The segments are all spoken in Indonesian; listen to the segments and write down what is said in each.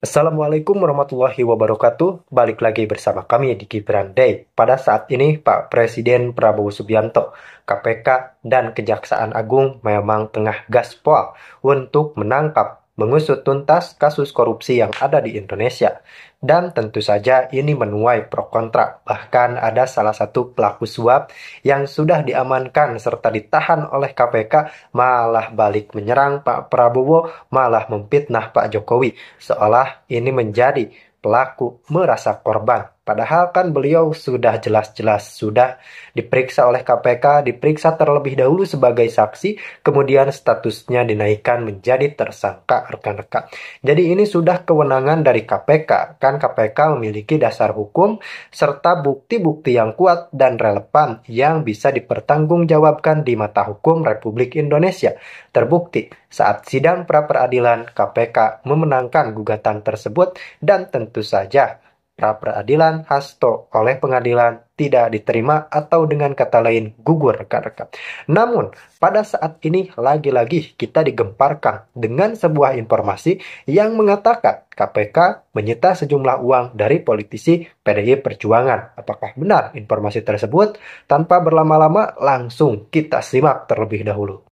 Assalamualaikum warahmatullahi wabarakatuh. Balik lagi bersama kami di Gibran Day. Pada saat ini Pak Presiden Prabowo Subianto, KPK, dan Kejaksaan Agung memang tengah gaspol untuk menangkap, mengusut tuntas kasus korupsi yang ada di Indonesia. Dan tentu saja ini menuai pro kontra. Bahkan ada salah satu pelaku suap yang sudah diamankan serta ditahan oleh KPK malah balik menyerang Pak Prabowo, malah memfitnah Pak Jokowi. Seolah ini menjadi pelaku merasa korban. Padahal kan beliau sudah jelas-jelas sudah diperiksa oleh KPK, diperiksa terlebih dahulu sebagai saksi, kemudian statusnya dinaikkan menjadi tersangka, rekan-rekan. Jadi ini sudah kewenangan dari KPK. Kan KPK memiliki dasar hukum serta bukti-bukti yang kuat dan relevan yang bisa dipertanggungjawabkan di mata hukum Republik Indonesia. Terbukti saat sidang pra-peradilan KPK memenangkan gugatan tersebut dan tentu saja pra-peradilan hasto oleh pengadilan tidak diterima atau dengan kata lain gugur, rekan-rekan. Namun pada saat ini lagi-lagi kita digemparkan dengan sebuah informasi yang mengatakan KPK menyita sejumlah uang dari politisi PDI Perjuangan. Apakah benar informasi tersebut? Tanpa berlama-lama langsung kita simak terlebih dahulu.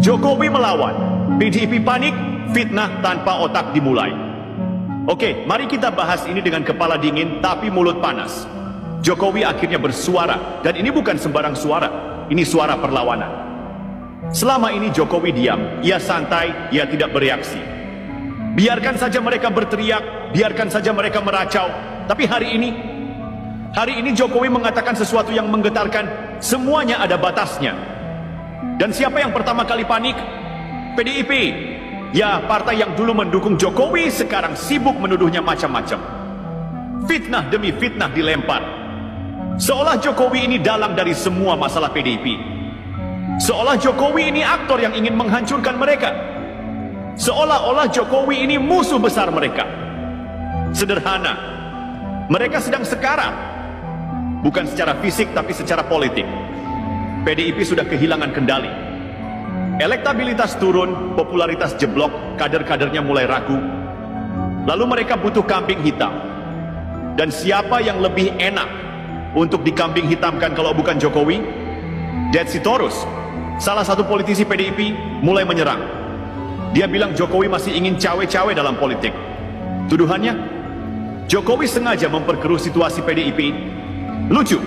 Jokowi melawan, PDIP panik, fitnah tanpa otak dimulai. Oke, mari kita bahas ini dengan kepala dingin tapi mulut panas. Jokowi akhirnya bersuara, dan ini bukan sembarang suara, ini suara perlawanan. Selama ini Jokowi diam, ia santai, ia tidak bereaksi. Biarkan saja mereka berteriak, biarkan saja mereka meracau. Tapi hari ini Jokowi mengatakan sesuatu yang menggetarkan, semuanya ada batasnya. Dan siapa yang pertama kali panik? PDIP. Ya, partai yang dulu mendukung Jokowi sekarang sibuk menuduhnya macam-macam. Fitnah demi fitnah dilempar. Seolah Jokowi ini dalang dari semua masalah PDIP. Seolah Jokowi ini aktor yang ingin menghancurkan mereka. Seolah-olah Jokowi ini musuh besar mereka. Sederhana. Mereka sedang sekarat. Bukan secara fisik tapi secara politik. PDIP sudah kehilangan kendali. Elektabilitas turun, popularitas jeblok, kader-kadernya mulai ragu. Lalu mereka butuh kambing hitam. Dan siapa yang lebih enak untuk dikambing hitamkan kalau bukan Jokowi? Ded Sitorus, salah satu politisi PDIP, mulai menyerang. Dia bilang Jokowi masih ingin cawe-cawe dalam politik. Tuduhannya, Jokowi sengaja memperkeruh situasi PDIP. Lucu,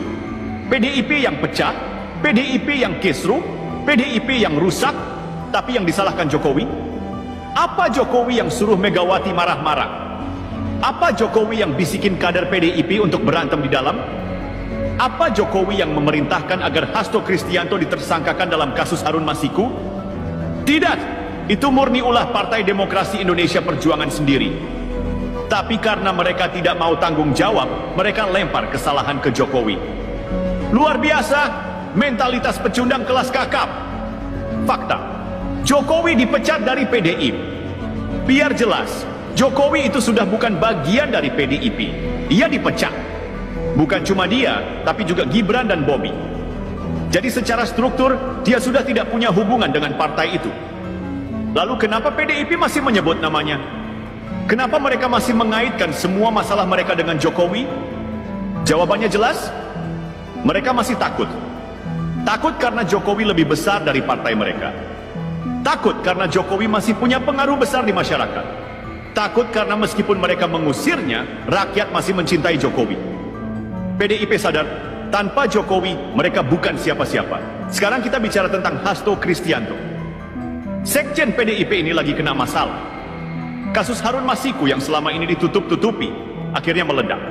PDIP yang pecah, PDIP yang kisruh, PDIP yang rusak, tapi yang disalahkan Jokowi? Apa Jokowi yang suruh Megawati marah-marah? Apa Jokowi yang bisikin kader PDIP untuk berantem di dalam? Apa Jokowi yang memerintahkan agar Hasto Kristianto ditersangkakan dalam kasus Harun Masiku? Tidak, itu murni ulah Partai Demokrasi Indonesia Perjuangan sendiri. Tapi karena mereka tidak mau tanggung jawab, mereka lempar kesalahan ke Jokowi. Luar biasa. Mentalitas pecundang kelas kakap. Fakta, Jokowi dipecat dari PDIP. Biar jelas, Jokowi itu sudah bukan bagian dari PDIP. Dia dipecat. Bukan cuma dia, tapi juga Gibran dan Bobi. Jadi secara struktur, dia sudah tidak punya hubungan dengan partai itu. Lalu kenapa PDIP masih menyebut namanya? Kenapa mereka masih mengaitkan semua masalah mereka dengan Jokowi? Jawabannya jelas, mereka masih takut. Takut karena Jokowi lebih besar dari partai mereka. Takut karena Jokowi masih punya pengaruh besar di masyarakat. Takut karena meskipun mereka mengusirnya, rakyat masih mencintai Jokowi. PDIP sadar, tanpa Jokowi, mereka bukan siapa-siapa. Sekarang kita bicara tentang Hasto Kristianto. Sekjen PDIP ini lagi kena masalah. Kasus Harun Masiku yang selama ini ditutup-tutupi, akhirnya meledak.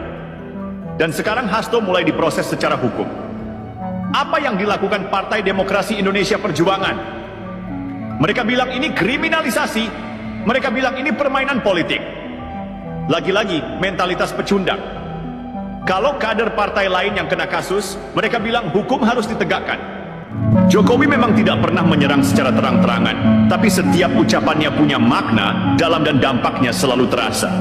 Dan sekarang Hasto mulai diproses secara hukum. Apa yang dilakukan Partai Demokrasi Indonesia Perjuangan? Mereka bilang ini kriminalisasi. Mereka bilang ini permainan politik. Lagi-lagi mentalitas pecundang. Kalau kader partai lain yang kena kasus, mereka bilang hukum harus ditegakkan. Jokowi memang tidak pernah menyerang secara terang-terangan, tapi setiap ucapannya punya makna, dalam dan dampaknya selalu terasa.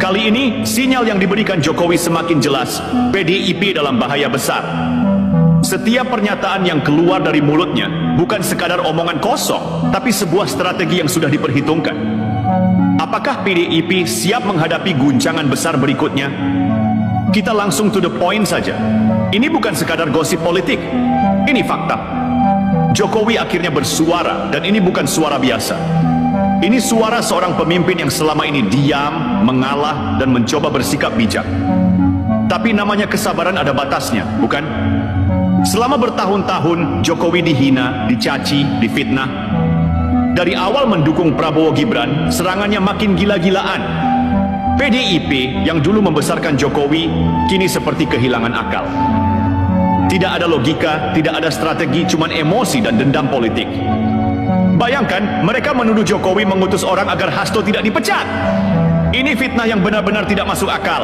Kali ini, sinyal yang diberikan Jokowi semakin jelas, PDIP dalam bahaya besar. Setiap pernyataan yang keluar dari mulutnya, bukan sekadar omongan kosong, tapi sebuah strategi yang sudah diperhitungkan. Apakah PDIP siap menghadapi guncangan besar berikutnya? Kita langsung to the point saja. Ini bukan sekadar gosip politik. Ini fakta. Jokowi akhirnya bersuara, dan ini bukan suara biasa. Ini suara seorang pemimpin yang selama ini diam, mengalah, dan mencoba bersikap bijak. Tapi namanya kesabaran ada batasnya, bukan? Selama bertahun-tahun, Jokowi dihina, dicaci, difitnah. Dari awal mendukung Prabowo Gibran, serangannya makin gila-gilaan. PDIP yang dulu membesarkan Jokowi, kini seperti kehilangan akal. Tidak ada logika, tidak ada strategi, cuman emosi dan dendam politik. Bayangkan, mereka menuduh Jokowi mengutus orang agar Hasto tidak dipecat. Ini fitnah yang benar-benar tidak masuk akal.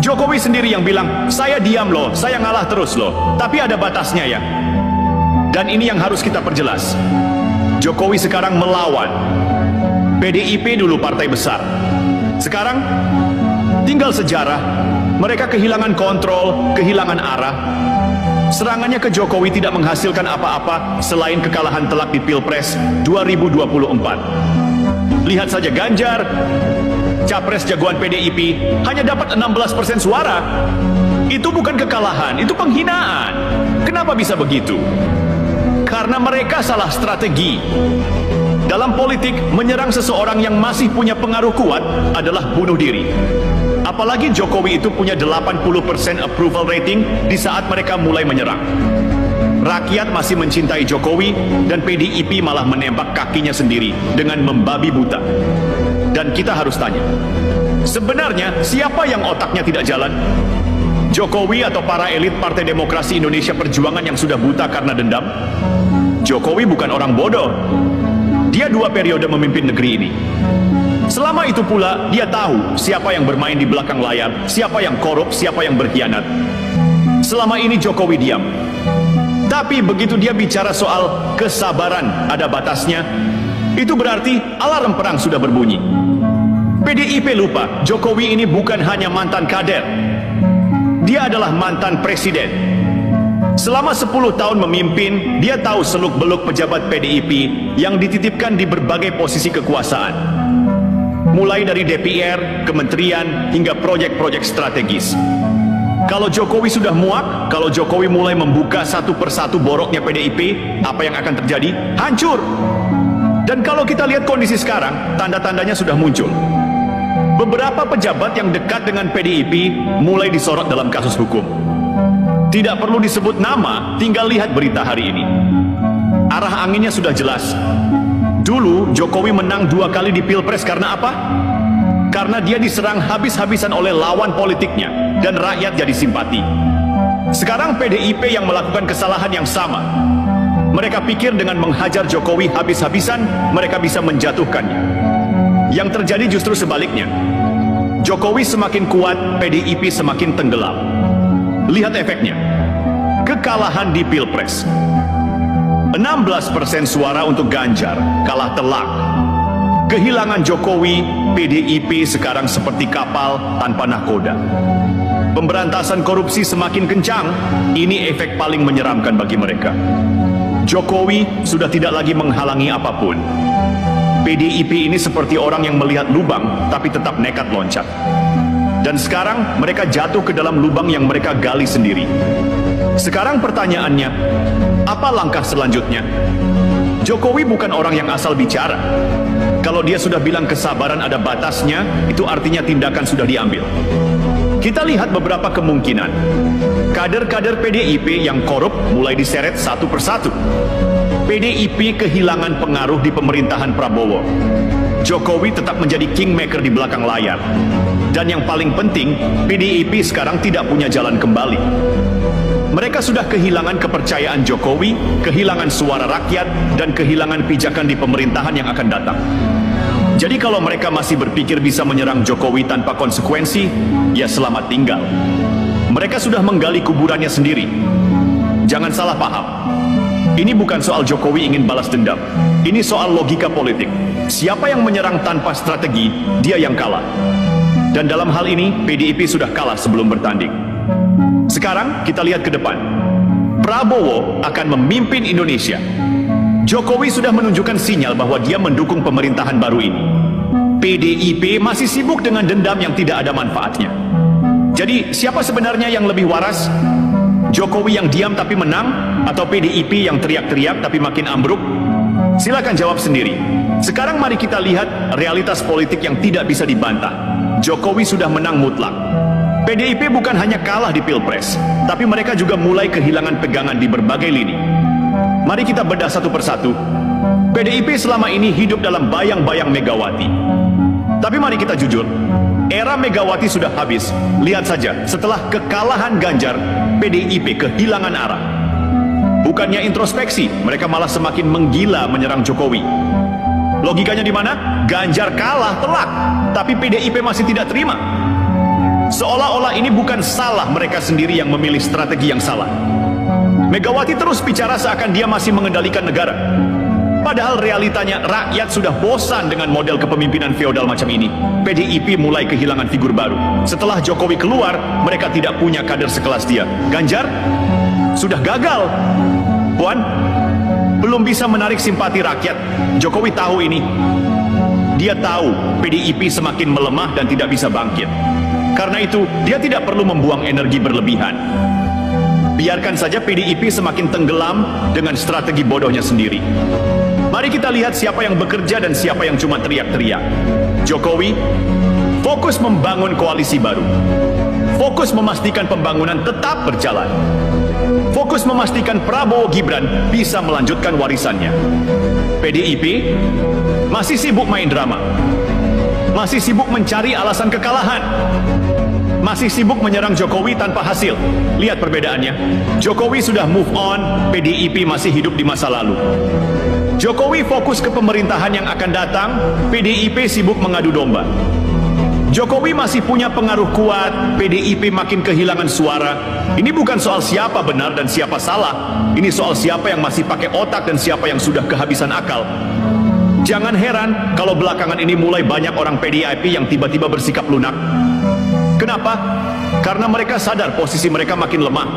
Jokowi sendiri yang bilang, saya diam loh, saya ngalah terus loh. Tapi ada batasnya ya. Dan ini yang harus kita perjelas. Jokowi sekarang melawan. PDIP dulu partai besar. Sekarang, tinggal sejarah. Mereka kehilangan kontrol, kehilangan arah. Serangannya ke Jokowi tidak menghasilkan apa-apa selain kekalahan telak di Pilpres 2024. Lihat saja Ganjar, capres jagoan PDIP, hanya dapat 16% suara. Itu bukan kekalahan, itu penghinaan. Kenapa bisa begitu? Karena mereka salah strategi. Dalam politik, menyerang seseorang yang masih punya pengaruh kuat adalah bunuh diri. Apalagi Jokowi itu punya 80% approval rating di saat mereka mulai menyerang. Rakyat masih mencintai Jokowi dan PDIP malah menembak kakinya sendiri dengan membabi buta. Dan kita harus tanya, sebenarnya siapa yang otaknya tidak jalan? Jokowi atau para elit Partai Demokrasi Indonesia Perjuangan yang sudah buta karena dendam? Jokowi bukan orang bodoh. Dia 2 periode memimpin negeri ini. Selama itu pula, dia tahu siapa yang bermain di belakang layar, siapa yang korup, siapa yang berkhianat. Selama ini Jokowi diam. Tapi begitu dia bicara soal kesabaran ada batasnya, itu berarti alarm perang sudah berbunyi. PDIP lupa, Jokowi ini bukan hanya mantan kader. Dia adalah mantan presiden. Selama 10 tahun memimpin, dia tahu seluk-beluk pejabat PDIP yang dititipkan di berbagai posisi kekuasaan. Mulai dari DPR, kementerian, hingga proyek-proyek strategis. Kalau Jokowi sudah muak, kalau Jokowi mulai membuka satu persatu boroknya PDIP, apa yang akan terjadi? Hancur! Dan kalau kita lihat kondisi sekarang, tanda-tandanya sudah muncul. Beberapa pejabat yang dekat dengan PDIP mulai disorot dalam kasus hukum. Tidak perlu disebut nama, tinggal lihat berita hari ini. Arah anginnya sudah jelas. Dulu Jokowi menang 2 kali di Pilpres karena apa? Karena dia diserang habis-habisan oleh lawan politiknya dan rakyat jadi simpati. Sekarang PDIP yang melakukan kesalahan yang sama. Mereka pikir dengan menghajar Jokowi habis-habisan, mereka bisa menjatuhkannya. Yang terjadi justru sebaliknya. Jokowi semakin kuat, PDIP semakin tenggelam. Lihat efeknya. Kekalahan di Pilpres. 16% suara untuk Ganjar, kalah telak. Kehilangan Jokowi, PDIP sekarang seperti kapal tanpa nahkoda. Pemberantasan korupsi semakin kencang, ini efek paling menyeramkan bagi mereka. Jokowi sudah tidak lagi menghalangi apapun. PDIP ini seperti orang yang melihat lubang, tapi tetap nekat loncat. Dan sekarang mereka jatuh ke dalam lubang yang mereka gali sendiri. Sekarang pertanyaannya, apa langkah selanjutnya? Jokowi bukan orang yang asal bicara. Kalau dia sudah bilang kesabaran ada batasnya, itu artinya tindakan sudah diambil. Kita lihat beberapa kemungkinan. Kader-kader PDIP yang korup mulai diseret satu persatu. PDIP kehilangan pengaruh di pemerintahan Prabowo. Jokowi tetap menjadi kingmaker di belakang layar. Dan yang paling penting, PDIP sekarang tidak punya jalan kembali. Mereka sudah kehilangan kepercayaan Jokowi, kehilangan suara rakyat, dan kehilangan pijakan di pemerintahan yang akan datang. Jadi kalau mereka masih berpikir bisa menyerang Jokowi tanpa konsekuensi, ya selamat tinggal. Mereka sudah menggali kuburannya sendiri. Jangan salah paham. Ini bukan soal Jokowi ingin balas dendam. Ini soal logika politik. Siapa yang menyerang tanpa strategi, dia yang kalah. Dan dalam hal ini, PDIP sudah kalah sebelum bertanding. Sekarang kita lihat ke depan. Prabowo akan memimpin Indonesia. Jokowi sudah menunjukkan sinyal bahwa dia mendukung pemerintahan baru ini. PDIP masih sibuk dengan dendam yang tidak ada manfaatnya. Jadi, siapa sebenarnya yang lebih waras? Jokowi yang diam tapi menang, atau PDIP yang teriak-teriak tapi makin ambruk? Silakan jawab sendiri. Sekarang mari kita lihat realitas politik yang tidak bisa dibantah. Jokowi sudah menang mutlak. PDIP bukan hanya kalah di Pilpres, tapi mereka juga mulai kehilangan pegangan di berbagai lini. Mari kita bedah satu persatu. PDIP selama ini hidup dalam bayang-bayang Megawati. Tapi mari kita jujur, era Megawati sudah habis. Lihat saja, setelah kekalahan Ganjar, PDIP kehilangan arah. Bukannya introspeksi, mereka malah semakin menggila menyerang Jokowi. Logikanya di mana? Ganjar kalah telak, tapi PDIP masih tidak terima. Seolah-olah ini bukan salah mereka sendiri yang memilih strategi yang salah. Megawati terus bicara seakan dia masih mengendalikan negara. Padahal realitanya rakyat sudah bosan dengan model kepemimpinan feodal macam ini. PDIP mulai kehilangan figur baru. Setelah Jokowi keluar, mereka tidak punya kader sekelas dia. Ganjar sudah gagal. Puan belum bisa menarik simpati rakyat. Jokowi tahu ini. Dia tahu PDIP semakin melemah dan tidak bisa bangkit. Karena itu, dia tidak perlu membuang energi berlebihan. Biarkan saja PDIP semakin tenggelam dengan strategi bodohnya sendiri. Mari kita lihat siapa yang bekerja dan siapa yang cuma teriak-teriak. Jokowi fokus membangun koalisi baru. Fokus memastikan pembangunan tetap berjalan. Fokus memastikan Prabowo Gibran bisa melanjutkan warisannya. PDIP masih sibuk main drama. Masih sibuk mencari alasan kekalahan. Masih sibuk menyerang Jokowi tanpa hasil. Lihat perbedaannya. Jokowi sudah move on, PDIP masih hidup di masa lalu. Jokowi fokus ke pemerintahan yang akan datang, PDIP sibuk mengadu domba. Jokowi masih punya pengaruh kuat, PDIP makin kehilangan suara. Ini bukan soal siapa benar dan siapa salah. Ini soal siapa yang masih pakai otak dan siapa yang sudah kehabisan akal. Jangan heran kalau belakangan ini mulai banyak orang PDIP yang tiba-tiba bersikap lunak. Kenapa? Karena mereka sadar posisi mereka makin lemah.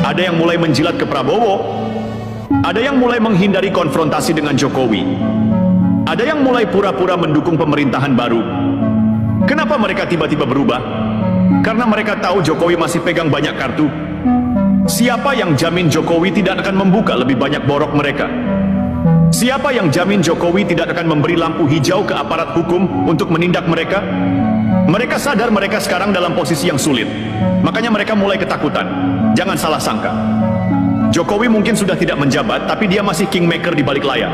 Ada yang mulai menjilat ke Prabowo. Ada yang mulai menghindari konfrontasi dengan Jokowi. Ada yang mulai pura-pura mendukung pemerintahan baru. Kenapa mereka tiba-tiba berubah? Karena mereka tahu Jokowi masih pegang banyak kartu. Siapa yang jamin Jokowi tidak akan membuka lebih banyak borok mereka? Siapa yang jamin Jokowi tidak akan memberi lampu hijau ke aparat hukum untuk menindak mereka? Mereka sadar mereka sekarang dalam posisi yang sulit. Makanya mereka mulai ketakutan. Jangan salah sangka. Jokowi mungkin sudah tidak menjabat, tapi dia masih kingmaker di balik layar.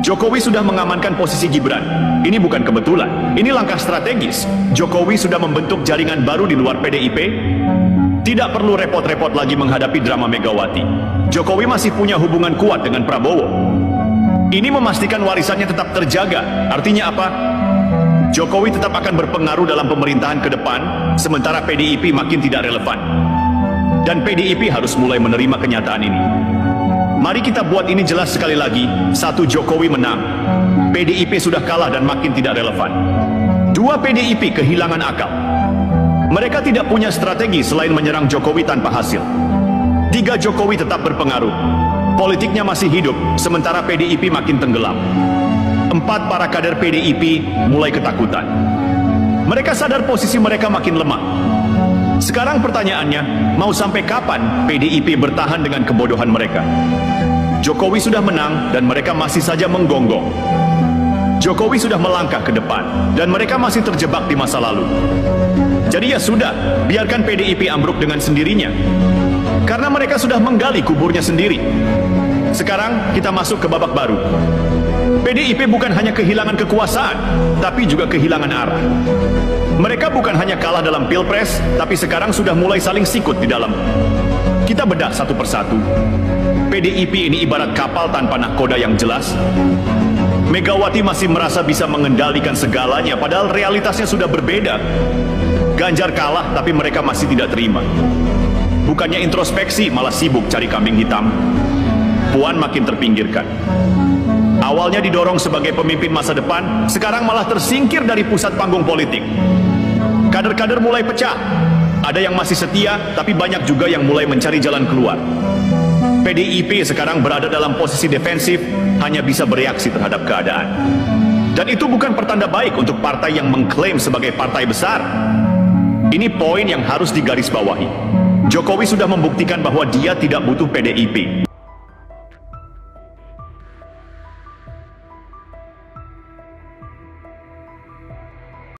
Jokowi sudah mengamankan posisi Gibran. Ini bukan kebetulan. Ini langkah strategis. Jokowi sudah membentuk jaringan baru di luar PDIP. Tidak perlu repot-repot lagi menghadapi drama Megawati. Jokowi masih punya hubungan kuat dengan Prabowo. Ini memastikan warisannya tetap terjaga. Artinya apa? Jokowi tetap akan berpengaruh dalam pemerintahan ke depan, sementara PDIP makin tidak relevan. Dan PDIP harus mulai menerima kenyataan ini. Mari kita buat ini jelas sekali lagi. 1. Jokowi menang. PDIP sudah kalah dan makin tidak relevan. 2. PDIP kehilangan akal. Mereka tidak punya strategi selain menyerang Jokowi tanpa hasil. 3. Jokowi tetap berpengaruh. Politiknya masih hidup, sementara PDIP makin tenggelam. 4. Para kader PDIP mulai ketakutan. Mereka sadar posisi mereka makin lemah. Sekarang pertanyaannya, mau sampai kapan PDIP bertahan dengan kebodohan mereka? Jokowi sudah menang dan mereka masih saja menggonggong. Jokowi sudah melangkah ke depan dan mereka masih terjebak di masa lalu. Jadi ya sudah, biarkan PDIP ambruk dengan sendirinya. Karena mereka sudah menggali kuburnya sendiri. Sekarang kita masuk ke babak baru. PDIP bukan hanya kehilangan kekuasaan, tapi juga kehilangan arah. Mereka bukan hanya kalah dalam Pilpres, tapi sekarang sudah mulai saling sikut di dalam. Kita bedah satu persatu. PDIP ini ibarat kapal tanpa nahkoda yang jelas. Megawati masih merasa bisa mengendalikan segalanya, padahal realitasnya sudah berbeda. Ganjar kalah, tapi mereka masih tidak terima. Bukannya introspeksi, malah sibuk cari kambing hitam. Puan makin terpinggirkan. Awalnya didorong sebagai pemimpin masa depan, sekarang malah tersingkir dari pusat panggung politik. Kader-kader mulai pecah. Ada yang masih setia, tapi banyak juga yang mulai mencari jalan keluar. PDIP sekarang berada dalam posisi defensif, hanya bisa bereaksi terhadap keadaan. Dan itu bukan pertanda baik untuk partai yang mengklaim sebagai partai besar. Ini poin yang harus digarisbawahi. Jokowi sudah membuktikan bahwa dia tidak butuh PDIP.